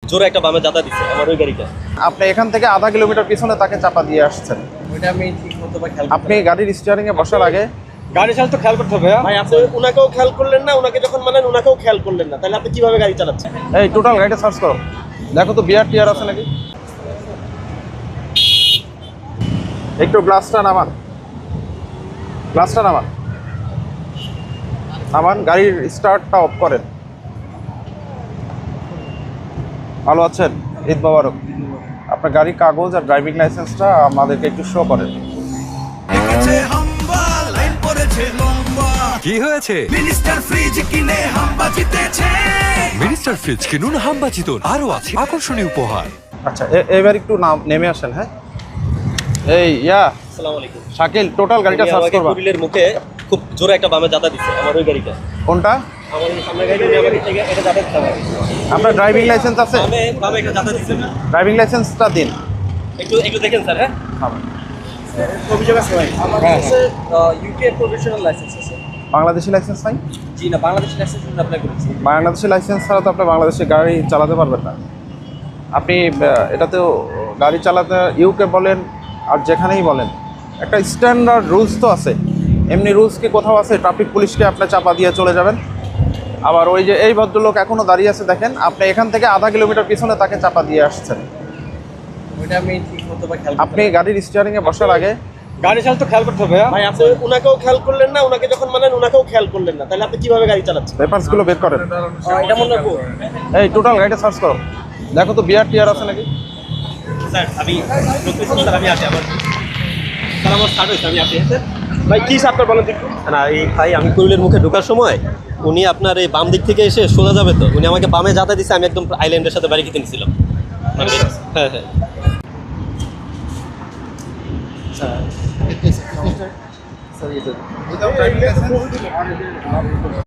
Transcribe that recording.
জোরে একটা বামে যাতা দিচ্ছে আমার ওই গাড়িটা। আপনি এখান থেকে আধা কিলোমিটার পিছনে তাকে চাপা দিয়ে আসছেন। ওইটা আমি ঠিক মতো বা খেয়াল আপনি গাড়ির স্টিয়ারিং এ বসার আগে গাড়ি চালাতে তো খেয়াল করতে হবে। ভাই আপনি উনাকেও খেয়াল করলেন না, উনাকে যখন মানেন উনাকেও খেয়াল করলেন না, তাহলে আপনি কিভাবে গাড়ি চালাচ্ছেন? এই টোটাল গাড়িটা সার্চ করো, দেখো তো বিয়ার টিয়ার আছে নাকি। একটু গ্লাসটা নামান, গ্লাসটা নামান, নামান, গাড়ির স্টার্টটা অফ করেন। ভালো আছেন? ঈদ মোবারক। আপনার গাড়ির কাগজ আর ড্রাইভিং লাইসেন্সটা আমাদেরকে একটু শো করেন। কি হয়েছে? মিনিস্টার ফ্রিজ কিনে হাম্বা জিতেছে। মিনিস্টার ফ্রিজ কিনুন, হাম্বা জিতুন। আরো আছে আকর্ষণীয় উপহার। আচ্ছা এবার একটু নেমে আসেন। হ্যাঁ এই আসসালামু আলাইকুম। শাকিল, টোটাল গাড়িটা উনি সার্চ আমাকে করবা। কুড়িলের মুখে খুব জোরে একটা বামে যাতা দিচ্ছে আমার ওই গাড়িটা। কোনটা? আমার ওই সামনের গাড়িটা উনি আমাকে থেকে এটা যাতা দিচ্ছে আমাকে। আপনার ড্রাইভিং লাইসেন্স আছে? বামে একটা যাতা দিচ্ছে না। ড্রাইভিং লাইসেন্সটা দিন। একটু দেখেন স্যার। হ্যাঁ অভিযোগ আছে ভাই। আমার কাছে ইউকে প্রফেশনাল লাইসেন্স আছে। বাংলাদেশি লাইসেন্স নাই? জি না, বাংলাদেশি লাইসেন্স অ্যাপ্লাই করেছি। বাংলাদেশি লাইসেন্স ছাড়া তো আপনি বাংলাদেশে গাড়ি চালাতে পারবেন না। আপনি এটাতেও গাড়ি চালাতে ইউকে বলেন আর যেখানেই বলেন একটা স্ট্যান্ডার্ড রুলস তো আছে। এমনি রুলস কি কোথাও আছে? ট্রাফিক পুলিশকে আপনি চাপা দিয়ে চলে যাবেন। আবার ওই যে এই ভদ্রলোক এখনও দাঁড়িয়ে আছে দেখেন, আপনি এখান থেকে আধা কিলোমিটার পিছনে তাকে চাপা দিয়ে আসছেন। ওইটা আমি ঠিক মতো বা খেয়াল আপনি গাড়ির স্টিয়ারিং এ বসার আগে গাড়ি চালাতে তো খেয়াল করতে হবে। ভাই আপনি উনাকেও খেয়াল করলেন না, উনাকে যখন মানেন উনাকেও খেয়াল করলেন না, তাহলে আপনি কিভাবে গাড়ি চালাচ্ছেন? পেপারসগুলো বের করেন। এটা মনে রাখবো। এই টোটাল গাড়িটা সার্চ করো, দেখো তো বিয়ার টিয়ার আছে নাকি। স্যার আমি স্যার আমি আসি আবার। স্যার আমার স্টার্ট হয়েছে, আমি আসি। স্যার ভাই কি আপনার বলেন একটু। না এই ভাই আমি কুড়িলের মুখে ঢোকার সময় উনি আপনার এই বাম দিক থেকে এসে সোজা যাবে, তো উনি আমাকে বামে যাতা দিচ্ছে, আমি একদম আইল্যান্ডের সাথে বাড়ি খেতে নিয়েছিলাম। হ্যাঁ হ্যাঁ Without driving license?